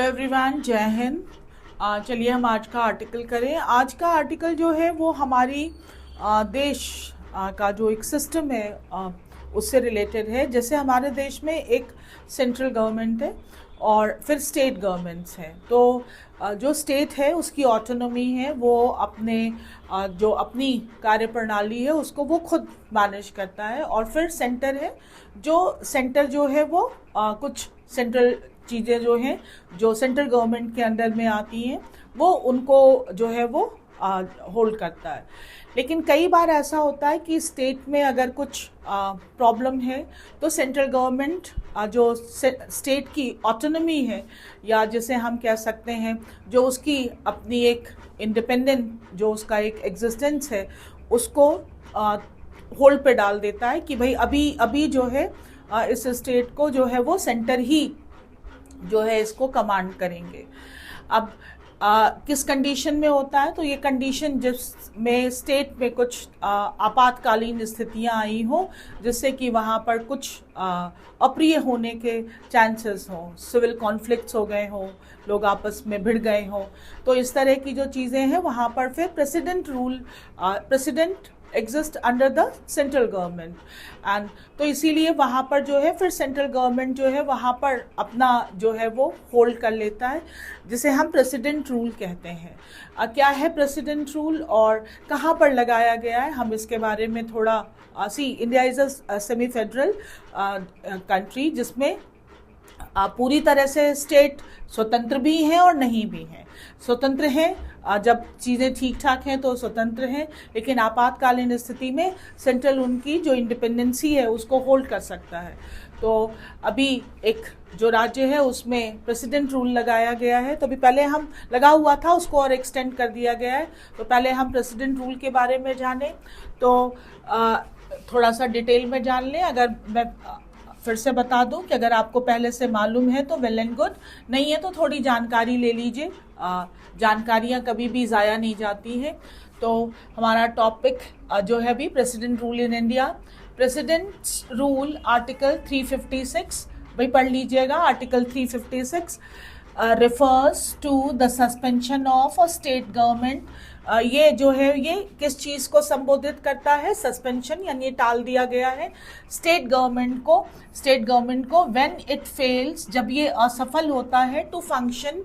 Everyone, जय हिंद। चलिए हम आज का आर्टिकल करें। आज का आर्टिकल जो है वो हमारी देश का जो एक सिस्टम है उससे रिलेटेड है। जैसे हमारे देश में एक सेंट्रल गवर्नमेंट है और फिर स्टेट गवर्नमेंट्स हैं। तो जो स्टेट है उसकी ऑटोनॉमी है, वो अपने जो अपनी कार्यप्रणाली है उसको वो खुद मैनेज करता है। और फिर सेंटर है, जो सेंटर जो है वो कुछ सेंट्रल चीज़ें जो हैं जो सेंट्रल गवर्नमेंट के अंडर में आती हैं वो उनको जो है वो होल्ड करता है। लेकिन कई बार ऐसा होता है कि स्टेट में अगर कुछ प्रॉब्लम है तो सेंट्रल गवर्नमेंट जो स्टेट की ऑटोनॉमी है, या जिसे हम कह सकते हैं जो उसकी अपनी एक इंडिपेंडेंट जो उसका एक एग्जिस्टेंस है, उसको होल्ड पे डाल देता है कि भाई अभी जो है इस स्टेट को जो है वो सेंटर ही जो है इसको कमांड करेंगे। अब किस कंडीशन में होता है, तो ये कंडीशन जिसमें स्टेट में कुछ आपातकालीन स्थितियां आई हो, जिससे कि वहाँ पर कुछ अप्रिय होने के चांसेस हों, सिविल कॉन्फ्लिक्ट्स हो गए हों, लोग आपस में भिड़ गए हों, तो इस तरह की जो चीज़ें हैं वहाँ पर फिर president exist under the central government. And तो इसीलिए वहाँ पर जो है फिर सेंट्रल गवर्नमेंट जो है वहाँ पर अपना जो है वो होल्ड कर लेता है, जिसे हम प्रेसिडेंट रूल कहते हैं। क्या है प्रेसिडेंट रूल और कहाँ पर लगाया गया है, हम इसके बारे में थोड़ा India is a semi federal country जिसमें पूरी तरह से स्टेट स्वतंत्र भी हैं और नहीं भी हैं। स्वतंत्र हैं जब चीज़ें ठीक ठाक हैं तो स्वतंत्र हैं, लेकिन आपातकालीन स्थिति में सेंट्रल उनकी जो इंडिपेंडेंसी है उसको होल्ड कर सकता है। तो अभी एक जो राज्य है उसमें प्रेसिडेंट रूल लगाया गया है, तो अभी पहले हम लगा हुआ था उसको और एक्सटेंड कर दिया गया है। तो पहले हम प्रेसिडेंट रूल के बारे में जानें, तो थोड़ा सा डिटेल में जान लें। अगर मैं फिर से बता दूं कि अगर आपको पहले से मालूम है तो वेल एंड गुड, नहीं है तो थोड़ी जानकारी ले लीजिए। जानकारियां कभी भी ज़ाया नहीं जाती हैं। तो हमारा टॉपिक जो है अभी president rule in India. President rule article 356 भाई पढ़ लीजिएगा। Article 356 refers to the suspension of a state government। ये जो है ये किस चीज़ को संबोधित करता है, सस्पेंशन, यानी टाल दिया गया है स्टेट गवर्नमेंट को व्हेन इट फेल्स, जब ये असफल होता है टू फंक्शन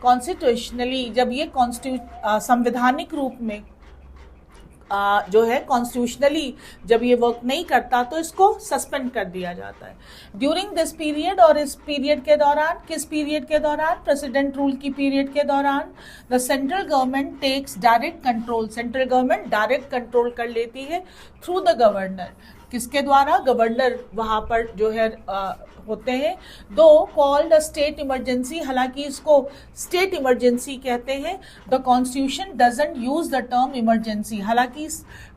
कॉन्स्टिट्यूशनली, जब ये संवैधानिक रूप में जो है कॉन्स्टिट्यूशनली जब ये वर्क नहीं करता तो इसको सस्पेंड कर दिया जाता है। ड्यूरिंग दिस पीरियड, और इस पीरियड के दौरान, किस पीरियड के दौरान, प्रेसिडेंट रूल की पीरियड के दौरान, the central government takes direct control, central government direct control कर लेती है थ्रू द गवर्नर। किसके द्वारा? गवर्नर वहाँ पर जो है होते हैं। दो कॉल्ड अ स्टेट इमरजेंसी, हालांकि इसको स्टेट इमरजेंसी कहते हैं। The constitution doesn't use the term emergency, हालांकि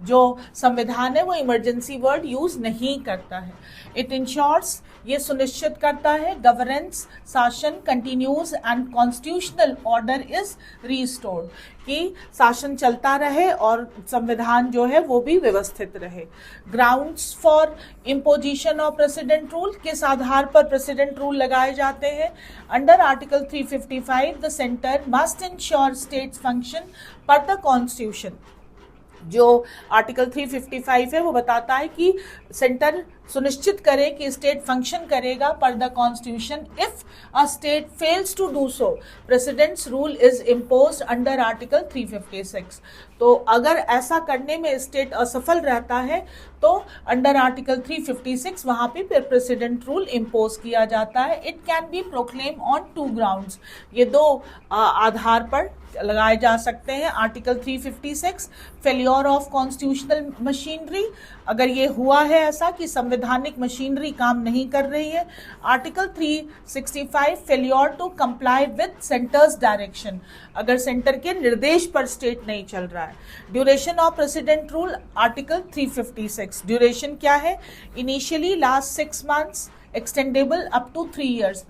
जो संविधान है वो इमरजेंसी वर्ड यूज नहीं करता है। इट इंश्योर्स, ये सुनिश्चित करता है, गवर्नेंस, शासन continues and constitutional order is restored, कि शासन चलता रहे और संविधान जो है वो भी व्यवस्थित रहे। Grounds for imposition of president rule, किस आधार पर प्रेसिडेंट रूल लगाए जाते हैं? Under article 355 the centre must ensure states function पर द कॉन्स्टिट्यूशन। जो आर्टिकल 355 है वो बताता है कि सेंटर सुनिश्चित करे कि स्टेट फंक्शन करेगा per the constitution. If a state fails to do so, president's rule is imposed under article 356। तो अगर ऐसा करने में स्टेट असफल रहता है तो अंडर आर्टिकल 356 वहाँ पे फिर प्रेसिडेंट रूल इम्पोज किया जाता है। It can be proclaim on 2 grounds, ये 2 आधार पर लगाए जा सकते हैं। Article 356 failure of constitutional machinery, अगर ये हुआ है ऐसा कि संवैधानिक मशीनरी काम नहीं कर रही है। Article 365 failure to comply with centre's direction, अगर सेंटर के निर्देश पर स्टेट नहीं चल रहा है। Duration of president rule article 356, duration क्या है? Initially last 6 months, extendable up to 3 years।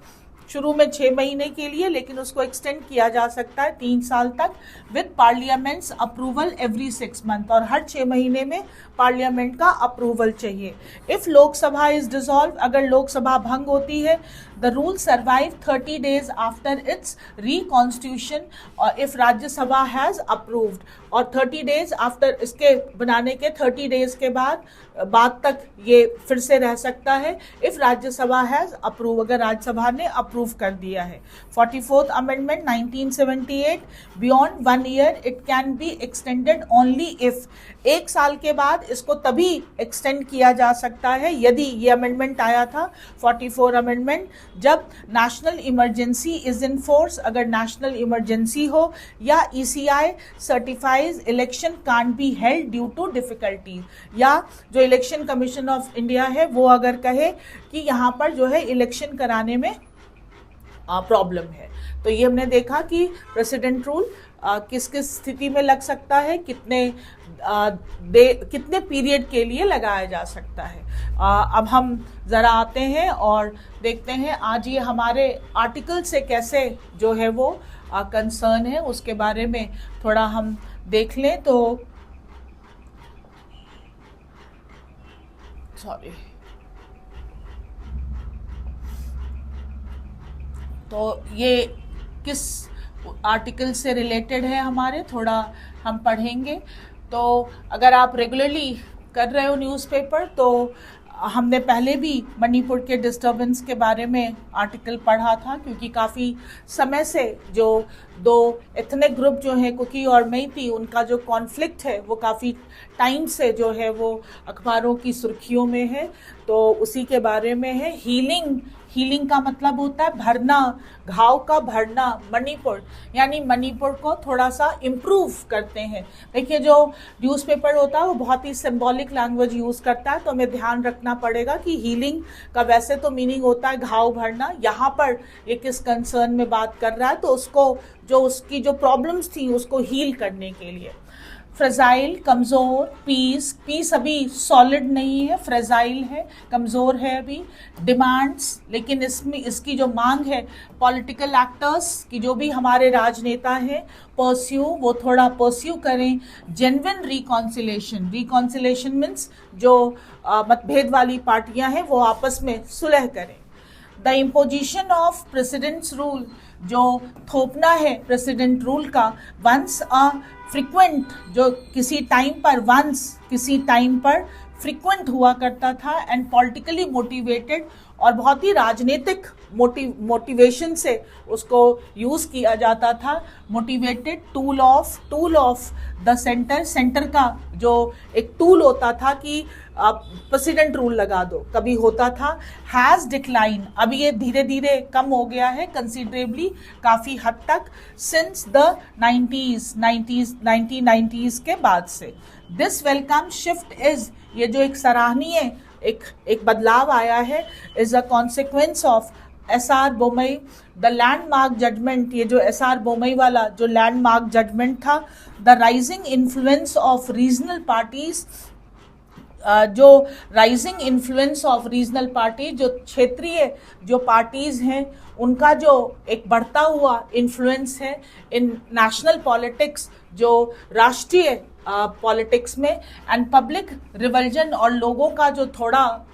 शुरू में 6 महीने के लिए, लेकिन उसको एक्सटेंड किया जा सकता है 3 साल तक, with parliaments approval every 6 month, और हर 6 महीने में पार्लियामेंट का अप्रूवल चाहिए। इफ लोकसभा इज डिसॉल्व, अगर लोकसभा भंग होती है, The rule survived 30 days after its reconstitution if Rajya Sabha has approved. और 30 डेज आफ्टर, इसके बनाने के 30 डेज के बाद तक ये फिर से रह सकता है इफ राज्यसभा हैज अप्रूव, अगर राज्यसभा ने अप्रूव कर दिया है. 44th amendment 1978, beyond 1 year it can be extended only if, 1 साल के बाद इसको तभी एक्सटेंड किया जा सकता है यदि, ये अमेंडमेंट आया था 44 अमेंडमेंट, जब national emergency is in force, अगर नेशनल इमरजेंसी हो या ECI certifies election can't be held due to difficulties, या जो इलेक्शन कमीशन ऑफ इंडिया है वो अगर कहे कि यहाँ पर जो है इलेक्शन कराने में प्रॉब्लम है. तो ये हमने देखा कि प्रेसिडेंट रूल किस किस स्थिति में लग सकता है, कितने पीरियड के लिए लगाया जा सकता है. अब हम ज़रा आते हैं और देखते हैं आज ये हमारे आर्टिकल से कैसे जो है वो कंसर्न है, उसके बारे में थोड़ा हम देख लें. तो ये किस आर्टिकल से रिलेटेड है हमारे, थोड़ा हम पढ़ेंगे. तो अगर आप रेगुलरली कर रहे हो न्यूज़पेपर, तो हमने पहले भी मणिपुर के डिस्टर्बेंस के बारे में आर्टिकल पढ़ा था, क्योंकि काफ़ी समय से जो 2 एथनिक ग्रुप जो है कुकी और मेइती, उनका जो कॉन्फ्लिक्ट है वो काफ़ी टाइम से जो है वो अखबारों की सुर्खियों में है. तो उसी के बारे में है. हीलिंग का मतलब होता है भरना, घाव का भरना. मणिपुर यानी मणिपुर को थोड़ा सा इम्प्रूव करते हैं. देखिए, जो न्यूज़पेपर होता है वो बहुत ही सिंबॉलिक लैंग्वेज यूज़ करता है, तो हमें ध्यान रखना पड़ेगा कि हीलिंग का वैसे तो मीनिंग होता है घाव भरना, यहाँ पर ये किस कंसर्न में बात कर रहा है, तो उसकी जो प्रॉब्लम्स थी उसको हील करने के लिए. फ्रेजाइल, कमज़ोर, पीस अभी सॉलिड नहीं है, फ्रेजाइल है, कमज़ोर है अभी. डिमांड्स, लेकिन इसकी जो मांग है पॉलिटिकल एक्टर्स की, जो भी हमारे राजनेता हैं, वो थोड़ा परस्यू करें. जेन्युइन रिकॉन्सिलेशन मीन्स जो मतभेद वाली पार्टियां हैं वो आपस में सुलह करें. The imposition of presidents rule, जो थोपना है प्रेसिडेंट रूल का, वंस अ फ्रिक्वेंट, जो किसी टाइम पर फ्रिक्वेंट हुआ करता था, एंड पॉलिटिकली मोटिवेटेड, और बहुत ही राजनीतिक मोटिवेशन से उसको यूज़ किया जाता था. Motivated, tool of the centre का जो एक टूल होता था कि प्रेसिडेंट रूल लगा दो, कभी होता था. हैज़ डिक्लाइन, अभी ये धीरे धीरे कम हो गया है कंसिडरेबली, काफ़ी हद तक, सिंस द 1990s के बाद से. दिस वेलकम शिफ्ट इज, ये जो एक सराहनीय एक बदलाव आया है, is a consequence of SR Bommai the landmark judgment. ये जो SR बोमई वाला जो लैंडमार्क जजमेंट था, the rising influence of regional parties, जो rising influence of regional party, जो क्षेत्रीय जो पार्टीज हैं, उनका जो एक बढ़ता हुआ इन्फ्लुएंस है इन नेशनल पॉलिटिक्स, जो राष्ट्रीय पॉलिटिक्स में, एंड पब्लिक रिवल्जन, और लोगों का जो थोड़ा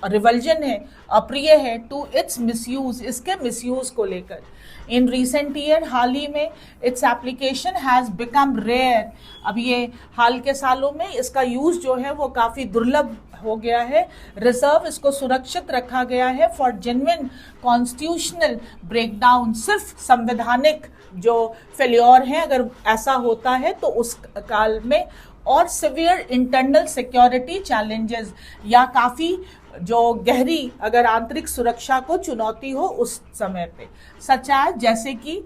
रिवल्जन है, अप्रिय है, टू इट्स मिसयूज, इसके मिसयूज को लेकर. इन रिसेंट ईयर, हाल ही में, its application has become rare. अब ये हाल के सालों में इसका यूज़ जो है वो काफ़ी दुर्लभ हो गया है. रिजर्व, इसको सुरक्षित रखा गया है फॉर जेन्युइन कॉन्स्टिट्यूशनल ब्रेकडाउन, सिर्फ संवैधानिक जो फेल्योर है अगर ऐसा होता है तो उस काल में, और सिवियर इंटरनल सिक्योरिटी चैलेंजेस, या काफ़ी जो गहरी अगर आंतरिक सुरक्षा को चुनौती हो उस समय पे, सच जैसे कि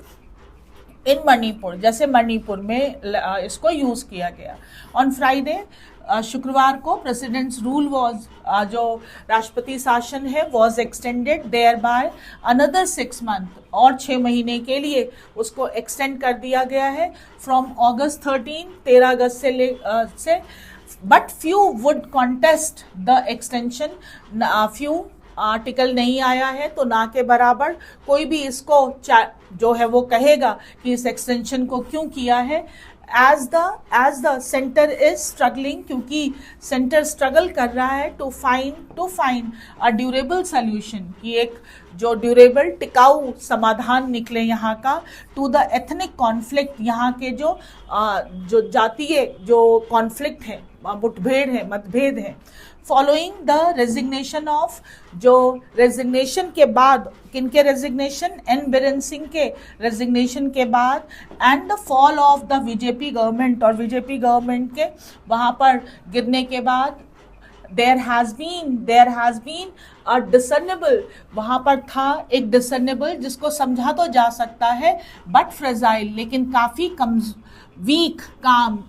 इन मणिपुर, जैसे मणिपुर में इसको यूज़ किया गया. ऑन फ्राइडे, शुक्रवार को, प्रेसिडेंट्स रूल वॉज, जो राष्ट्रपति शासन है, was extended there by another 6 month, और 6 महीने के लिए उसको एक्सटेंड कर दिया गया है, फ्रॉम August 13 अगस्त से. But few would contest the extension, few article नहीं आया है तो ना के बराबर कोई भी इसको जो है वो कहेगा कि इस एक्सटेंशन को क्यों किया है. As the centre is struggling, क्योंकि सेंटर स्ट्रगल कर रहा है to find a durable solution, कि एक जो ड्यूरेबल टिकाऊ समाधान निकले यहाँ का, टू द एथनिक कॉन्फ्लिक्ट, यहाँ के जो जातीय जो कॉन्फ्लिक्ट है, मुठभेड़ है, मतभेद है। फॉलोइंग द रेजिग्नेशन ऑफ, जो रेजिग्नेशन के बाद, किनके रेजिग्नेशन, एन बीरेन सिंह के रेजिग्नेशन के बाद, and the fall of the BJP government, और बीजेपी गवर्नमेंट के वहाँ पर गिरने के बाद, there has been a discernible, वहाँ पर था एक discernible जिसको समझा तो जा सकता है but fragile, लेकिन काफ़ी वीक काम,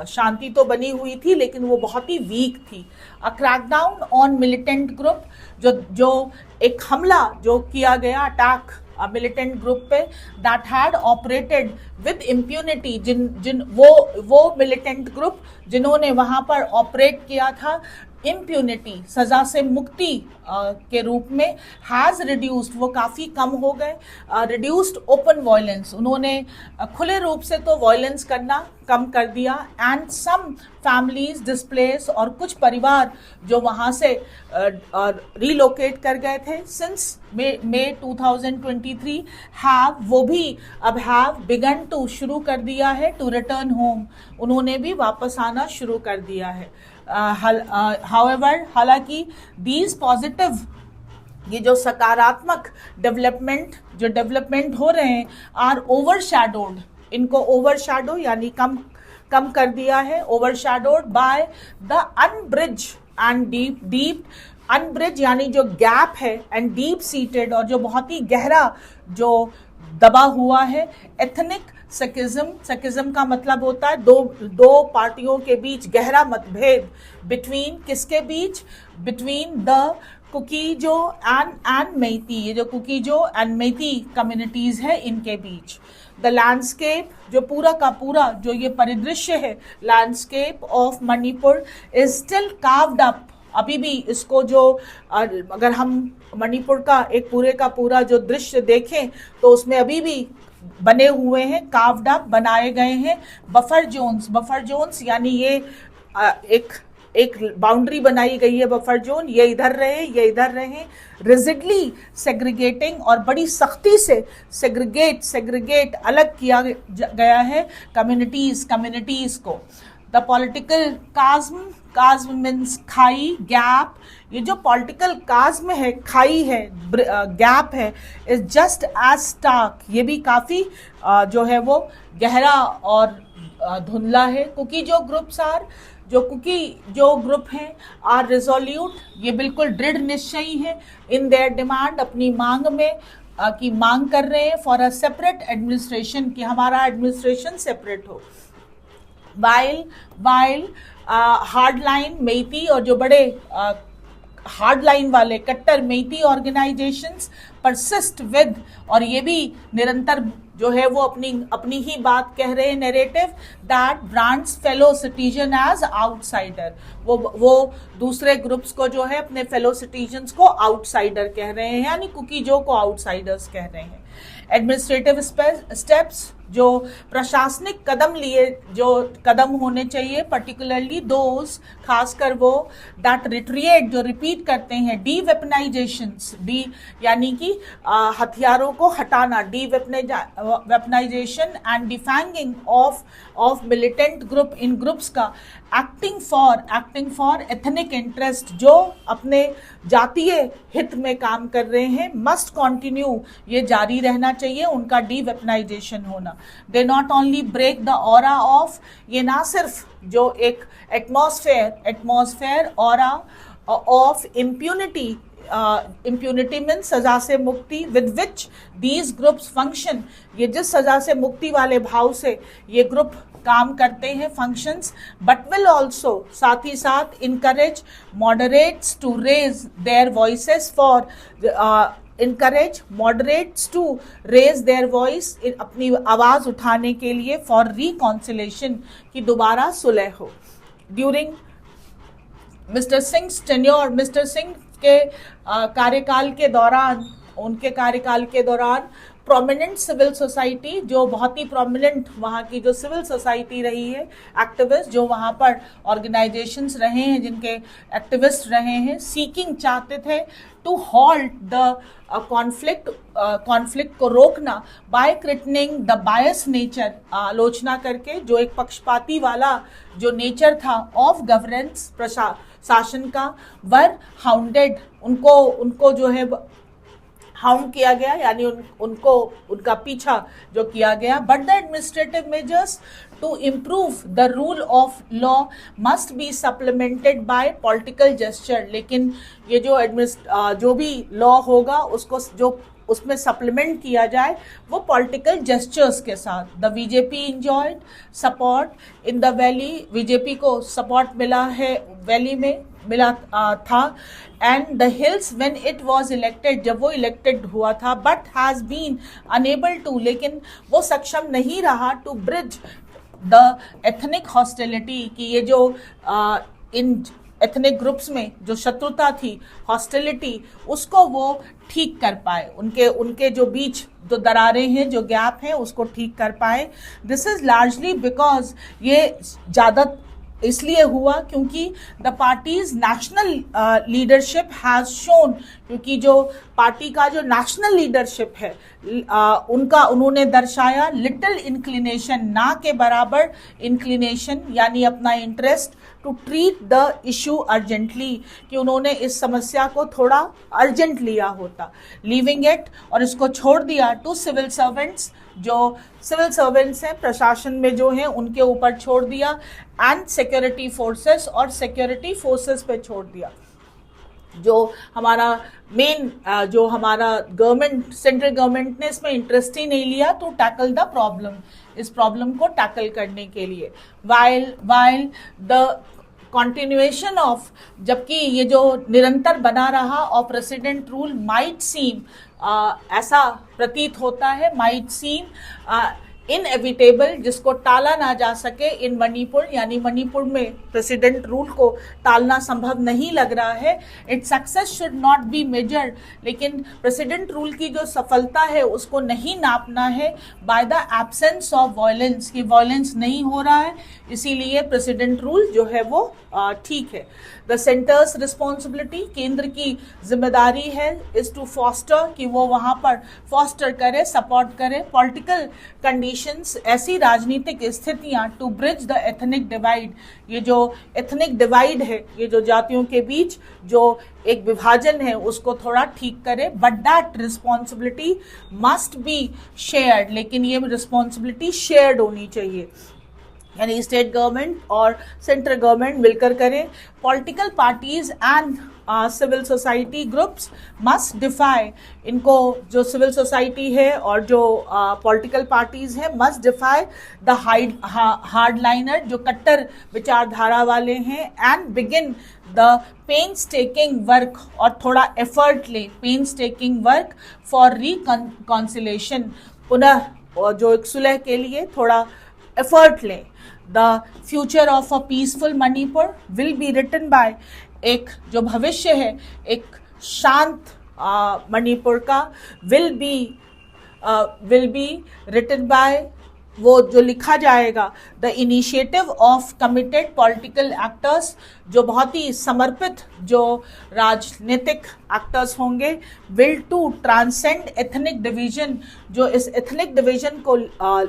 शांति तो बनी हुई थी लेकिन वो बहुत ही वीक थी। अ क्रैकडाउन ऑन मिलिटेंट ग्रुप, जो एक हमला जो किया गया, अटैक मिलिटेंट ग्रुप पे, that had operated with impunity, वो मिलिटेंट ग्रुप जिन्होंने वहाँ पर ऑपरेट किया था इम्प्यूनिटी, सजा से मुक्ति के रूप में, हैज़ रिड्यूस्ड, वो काफ़ी कम हो गए, रिड्यूस्ड ओपन वायलेंस, उन्होंने खुले रूप से तो वायलेंस करना कम कर दिया, एंड सम फैमिलीज डिस्प्लेस, और कुछ परिवार जो वहाँ से रीलोकेट कर गए थे सिंस मई 2023 वो भी अब हैव बिगन टू, शुरू कर दिया है, टू रिटर्न होम, उन्होंने भी वापस आना शुरू कर दिया है। हाउएवर, हालांकि दीज पॉजिटिव, ये जो सकारात्मक डेवलपमेंट हो रहे हैं, आर ओवरशैडोड, इनको ओवरशैडो यानी कम कर दिया है, overshadowed by the unbridged and deep unbridged, यानी जो गैप है, एंड डीप सीटेड, और जो बहुत ही गहरा जो दबा हुआ है, एथनिक सेकिज्म का मतलब होता है दो पार्टियों के बीच गहरा मतभेद, बिटवीन किसके बीच, between the Kuki-Zo and Meitei, ये जो कुकीजो एंड मेइती कम्युनिटीज है इनके बीच। द लैंडस्केप, जो पूरा का पूरा जो ये परिदृश्य है, landscape of Manipur is still carved up, अभी भी इसको जो अगर हम मणिपुर का एक पूरे का पूरा जो दृश्य देखें तो उसमें अभी भी बने हुए हैं, कार्व्ड अप, बनाए गए हैं बफर जोन्स, यानी ये एक बाउंड्री बनाई गई है, बफर जोन, ये इधर रहे, रिजिडली सेग्रीगेटिंग, और बड़ी सख्ती से सेग्रीगेट अलग किया गया है कम्युनिटीज को। द पॉलिटिकल काज्म मीन्स खाई, गैप, ये जो पॉलिटिकल काज्म है, खाई है, गैप है, इज जस्ट एज स्टार्क, ये भी काफ़ी जो है वो गहरा और धुंधला है। कुकी जो ग्रुप हैं आर रिजोल्यूट, ये बिल्कुल दृढ़ निश्चयी है, इन देयर डिमांड, अपनी मांग में की मांग कर रहे हैं, फॉर अ सेपरेट एडमिनिस्ट्रेशन, कि हमारा एडमिनिस्ट्रेशन सेपरेट हो। वाइल हार्ड लाइन मेइती, और जो बड़े हार्ड लाइन वाले कट्टर मेइती ऑर्गेनाइजेशंस परसिस्ट विद, और ये भी निरंतर जो है वो अपनी ही बात कह रहे हैं, narrative that brands fellow citizen as outsider, वो दूसरे ग्रुप्स को जो है अपने फेलो सिटीजन्स को आउटसाइडर कह रहे हैं, यानी कुकीजो को आउटसाइडर्स कह रहे हैं। एडमिनिस्ट्रेटिव स्टेप्स, जो प्रशासनिक कदम होने चाहिए, पर्टिकुलरली दोज, खासकर वो दैट रिट्रिएट, जो रिपीट करते हैं, डी वेपनाइजेशंस, यानी कि हथियारों को हटाना, deweaponization and defanging of militant group, इन ग्रुप्स का, एक्टिंग फॉर एथनिक इंटरेस्ट, जो अपने जातीय हित में काम कर रहे हैं, मस्ट कंटिन्यू, ये जारी रहना चाहिए उनका डी वेपनाइजेशन होना। They not only break the aura of, ये ना सिर्फ जो एक atmosphere aura of impunity, impunity mean सजा से मुक्ति, with which these groups function, ये जिस सजा से मुक्ति वाले भाव से ये ग्रुप काम करते हैं, फंक्शंस, बट विल ऑल्सो, साथ ही साथ, encourage moderates to raise their voices for, encourage moderates to raise their voice, अपनी आवाज़ उठाने के लिए, फॉर रिकॉन्सिलेशन, की दोबारा सुलह हो। During mister Singh tenure, mister Singh के कार्यकाल के दौरान, प्रोमिनेंट सिविल सोसाइटी, जो बहुत ही प्रोमिनेंट वहाँ की जो सिविल सोसाइटी रही है, एक्टिविस्ट जो वहाँ पर ऑर्गेनाइजेशंस रहे हैं, जिनके एक्टिविस्ट रहे हैं, सीकिंग चाहते थे टू हॉल्ट द कॉन्फ्लिक्ट को रोकना बाय क्रिटनिंग द बायस नेचर, आलोचना करके जो एक पक्षपाती वाला जो नेचर था ऑफ गवर्नेंस, प्रशासन का, वर हाउंडेड, उनको जो है हाउंड किया गया, यानी उनको उनका पीछा जो किया गया। But the administrative measures to improve the rule of law must be supplemented by political gesture, लेकिन ये जो भी लॉ होगा उसको जो उसमें सप्लीमेंट किया जाए वो पॉलिटिकल जेस्चर्स के साथ। The BJP enjoyed support in the valley, BJP को सपोर्ट मिला है, वैली में मिला था, and the hills when it was elected, जब वो इलेक्टेड हुआ था, but has been unable to, लेकिन वो सक्षम नहीं रहा to bridge the ethnic hostility, कि ये जो इन एथनिक ग्रुप्स में जो शत्रुता थी, हॉस्टिलिटी, उसको वो ठीक कर पाए, उनके जो बीच जो दरारें हैं, जो गैप हैं, उसको ठीक कर पाए। दिस इज लार्जली बिकॉज, ये ज़्यादा इसलिए हुआ क्योंकि the parties national leadership has shown, क्योंकि जो पार्टी का जो नेशनल लीडरशिप है उन्होंने दर्शाया लिटिल इंक्लिनेशन, ना के बराबर इंक्लिनेशन, यानी अपना interest to treat the issue urgently, कि उन्होंने इस समस्या को थोड़ा अर्जेंट लिया होता, लीविंग इट, और इसको छोड़ दिया टू सिविल सर्वेंट्स, जो सिविल सर्वेंट्स हैं प्रशासन में जो हैं उनके ऊपर छोड़ दिया, एंड सिक्योरिटी फोर्सेस, और सिक्योरिटी फोर्सेस पे छोड़ दिया। जो हमारा मेन जो हमारा गवर्नमेंट, सेंट्रल गवर्नमेंट ने इसमें इंटरेस्ट ही नहीं लिया टू टैकल द प्रॉब्लम, इस प्रॉब्लम को टैकल करने के लिए। वाइल द कंटिन्यूएशन ऑफ, जबकि ये जो निरंतर बना रहा of resident rule might seem, ऐसा प्रतीत होता है, माइट सीम इनएविटेबल, जिसको टाला ना जा सके, इन मणिपुर, यानी मणिपुर में प्रेसिडेंट रूल को टालना संभव नहीं लग रहा है। Its success should not be measured, लेकिन प्रेसिडेंट रूल की जो सफलता है उसको नहीं नापना है by the absence of violence, कि वायलेंस नहीं हो रहा है, इसीलिए प्रेसिडेंट रूल जो है वो ठीक है। द सेंटर्स रिस्पॉन्सिबिलिटी, केंद्र की जिम्मेदारी है, इज टू फॉस्टर, कि वो वहाँ पर फॉस्टर करे, सपोर्ट करे पॉलिटिकल कंडीशंस, ऐसी राजनीतिक स्थितियाँ to bridge the ethnic divide, ये जो एथनिक डिवाइड है, ये जो जातियों के बीच जो एक विभाजन है, उसको थोड़ा ठीक करे। But that responsibility must be shared, लेकिन ये रिस्पॉन्सिबिलिटी शेयर्ड होनी चाहिए, यानी स्टेट गवर्नमेंट और सेंट्रल गवर्नमेंट मिलकर करें। Political parties and civil society groups must defy, इनको जो सिविल सोसाइटी है और जो पॉलिटिकल पार्टीज है must defy the hardliner, जो कट्टर विचारधारा वाले हैं, and begin the painstaking work, और थोड़ा एफर्ट ले, painstaking work for reconciliation, पुनः जो एक सुलह के लिए थोड़ा एफर्ट लें। The future of a peaceful Manipur will be written by, एक जो भविष्य है एक शांत मणिपुर का विल बी रिटन बाय, वो जो लिखा जाएगा the initiative of committed political actors, जो बहुत ही समर्पित जो राजनीतिक एक्टर्स होंगे, will to transcend ethnic division, जो इस एथनिक डिवीजन को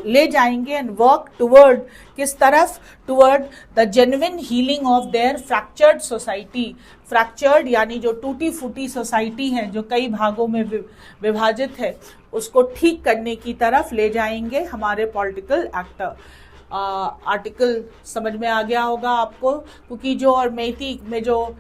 ले जाएंगे, एंड वर्क टुवर्ड, किस तरफ, toward the genuine healing of their fractured society, fractured यानी जो टूटी फूटी सोसाइटी है, जो कई भागों में विभाजित है, उसको ठीक करने की तरफ ले जाएंगे हमारे पॉलिटिकल एक्टर। आर्टिकल समझ में आ गया होगा आपको, क्योंकि जो और मेथी में जो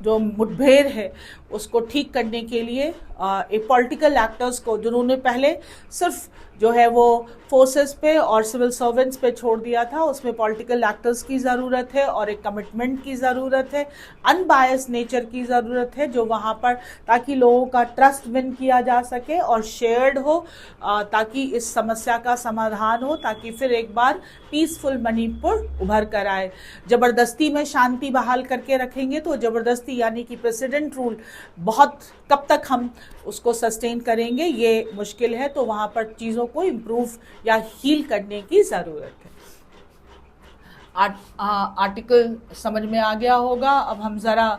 मुठभेड़ है उसको ठीक करने के लिए एक पॉलिटिकल एक्टर्स को, जिन्होंने पहले सिर्फ जो है वो फोर्सेस पे और सिविल सर्वेंट्स पे छोड़ दिया था, उसमें पॉलिटिकल एक्टर्स की ज़रूरत है और एक कमिटमेंट की ज़रूरत है, अनबायस नेचर की ज़रूरत है, जो वहाँ पर ताकि लोगों का ट्रस्ट विन किया जा सके और शेयर्ड हो, ताकि इस समस्या का समाधान हो, ताकि फिर एक बार पीसफुल मणिपुर उभर कर आए। ज़बरदस्ती में शांति बहाल करके रखेंगे तो ज़बरदस्ती यानी कि प्रेसिडेंट रूल बहुत कब तक हम उसको सस्टेन करेंगे ये मुश्किल है, तो वहाँ पर चीज़ों को इम्प्रूव या हील करने की ज़रूरत है। आर्टिकल समझ में आ गया होगा। अब हम ज़रा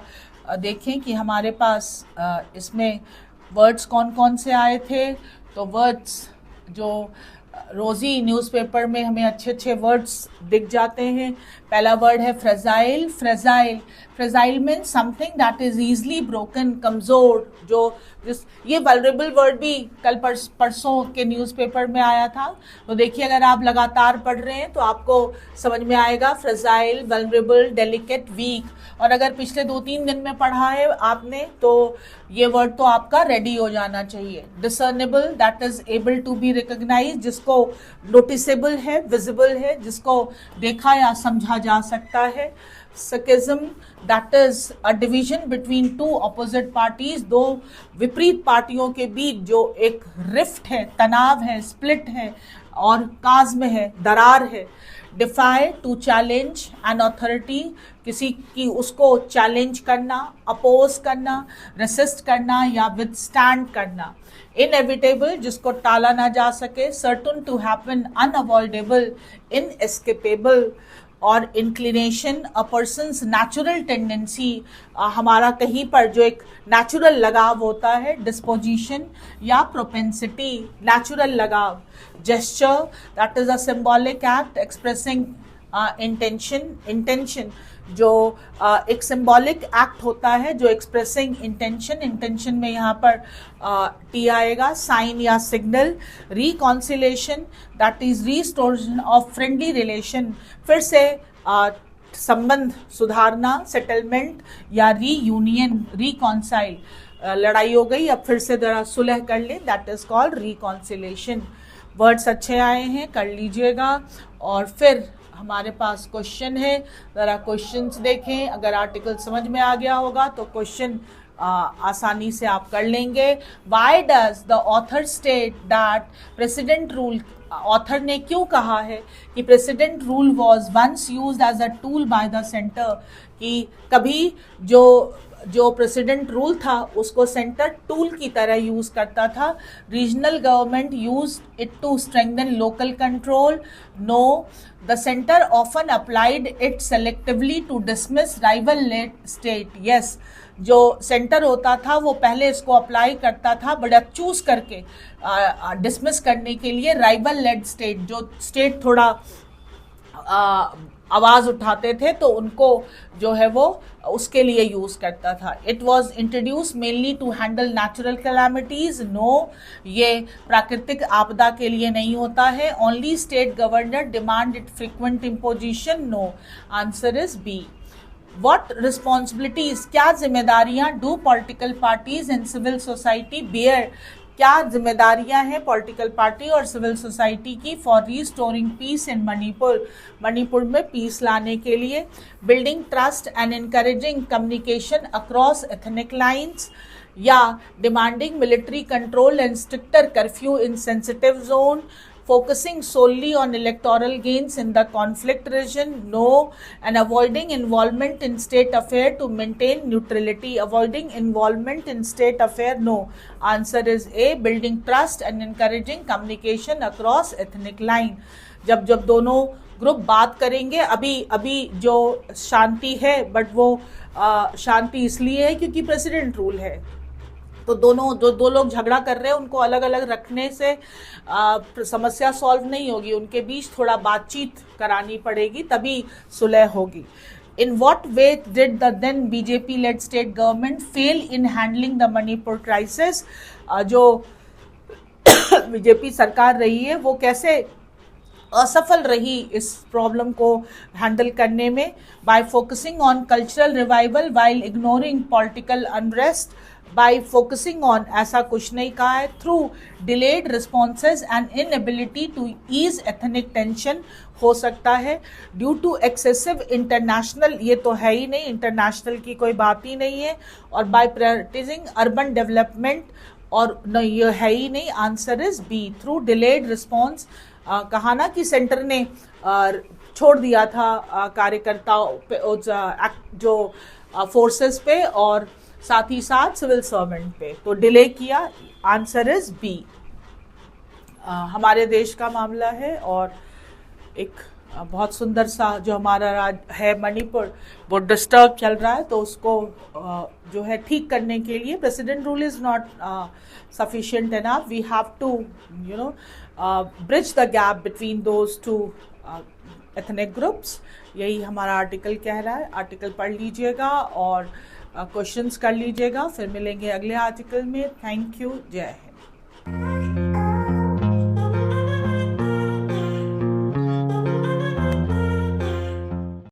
देखें कि हमारे पास इसमें वर्ड्स कौन कौन से आए थे। तो वर्ड्स जो रोज़ी न्यूज़पेपर में हमें अच्छे अच्छे वर्ड्स दिख जाते हैं। पहला वर्ड है fragile. Fragile, fragile means something that is easily broken, कमज़ोर। ये वल्नरेबल वर्ड भी कल परसों के न्यूज़पेपर में आया था। तो देखिए, अगर आप लगातार पढ़ रहे हैं तो आपको समझ में आएगा फ्रेजाइल, वल्नरेबल, डेलिकेट, वीक। और अगर पिछले 2-3 दिन में पढ़ा है आपने तो ये वर्ड तो आपका रेडी हो जाना चाहिए। Discernible, that is able to be recognize, जिसको नोटिसेबल है, विजिबल है, जिसको देखा या समझा जा सकता है। Schism, that is a division between two opposite parties, दो विपरीत पार्टियों के बीच जो एक रिफ्ट है, तनाव है, स्प्लिट है और काज़्म है, दरार है। Defy, to challenge an authority, किसी की उसको चैलेंज करना, अपोज करना, रेसिस्ट करना या विदस्टैंड करना। इनएविटेबल, जिसको टाला ना जा सके। Certain to happen, unavoidable, inescapable. और inclination, a person's natural tendency, हमारा कहीं पर जो एक नेचुरल लगाव होता है। डिस्पोजिशन या प्रोपेंसिटी, नेचुरल लगाव। Gesture, that is a symbolic act expressing intention. Intention जो एक सिंबॉलिक एक्ट होता है जो एक्सप्रेसिंग इंटेंशन। इंटेंशन में यहाँ पर टी आएगा। साइन या signal. Reconciliation, that is restoration of friendly relation, फिर से संबंध सुधारना। सेटलमेंट या रीयूनियन, रिकॉन्साइल, लड़ाई हो गई अब फिर से जरा सुलह कर ले, that is called reconciliation. Words अच्छे आए हैं, कर लीजिएगा। और फिर हमारे पास क्वेश्चन है, ज़रा क्वेश्चंस देखें। अगर आर्टिकल समझ में आ गया होगा तो क्वेश्चन आसानी से आप कर लेंगे। Why does the author state that president rule, author ने क्यों कहा है कि president rule was once used as a tool by the centre, कि कभी जो प्रेसिडेंट रूल था उसको सेंटर टूल की तरह यूज करता था। Regional government use it to strengthen local control. No, the centre often applied it selectively to dismiss rival state. Yes, जो सेंटर होता था वो पहले इसको अप्लाई करता था, बट अब चूज करके डिसमिस करने के लिए राइवल लेड स्टेट, जो स्टेट थोड़ा आवाज़ उठाते थे तो उनको जो है वो उसके लिए यूज़ करता था। It was introduce mainly to handle natural calamities. No, ये प्राकृतिक आपदा के लिए नहीं होता है। Only state governor demand it frequent imposition. No, answer is B. What responsibilities, क्या जिम्मेदारियां do political parties and civil society bear, क्या जिम्मेदारियां हैं पॉलिटिकल पार्टी और सिविल सोसाइटी की for restoring peace in Manipur, Manipur में पीस लाने के लिए। Building trust and encouraging communication across ethnic lines, या demanding military control and stricter curfew in sensitive zone. Focusing solely on electoral gains in the conflict region. No. And avoiding involvement in state affair to maintain neutrality. Avoiding involvement in state affair. No. Answer is A. Building trust and encouraging communication across ethnic line. जब दोनों group बात करेंगे, अभी जो शांति है, but वो शांति इसलिए है क्योंकि प्रेसिडेंट रूल है, तो दो लोग झगड़ा कर रहे हैं उनको अलग अलग रखने से समस्या सॉल्व नहीं होगी, उनके बीच थोड़ा बातचीत करानी पड़ेगी, तभी सुलह होगी। In what way did the then BJP led state government fail in handling the Manipur crisis? जो बीजेपी सरकार रही है वो कैसे असफल रही इस प्रॉब्लम को हैंडल करने में। By focusing on cultural revival while ignoring political unrest. By focusing on, ऐसा कुछ नहीं कहा है। Through delayed responses and inability to ease ethnic tension, हो सकता है। ड्यू टू एक्सेसिव इंटरनेशनल, ये तो है ही नहीं, इंटरनेशनल की कोई बात ही नहीं है। और बाय प्रायोरिटाइजिंग अर्बन डेवलपमेंट, और नहीं, ये है ही नहीं। Answer is B. Through delayed response, कहा ना कि सेंटर ने छोड़ दिया था कार्यकर्ताओं पे, जो फोर्सेस पे, और साथ ही साथ सिविल सर्वेंट पे, तो डिले किया। Answer is B. हमारे देश का मामला है और एक बहुत सुंदर सा जो हमारा राज्य है मणिपुर, वो डिस्टर्ब चल रहा है, तो उसको जो है ठीक करने के लिए president rule is not sufficient enough. We have to bridge the gap between those two ethnic groups. यही हमारा आर्टिकल कह रहा है। आर्टिकल पढ़ लीजिएगा और क्वेश्चंस कर लीजिएगा। फिर मिलेंगे अगले आर्टिकल में। Thank you. जय हिंद।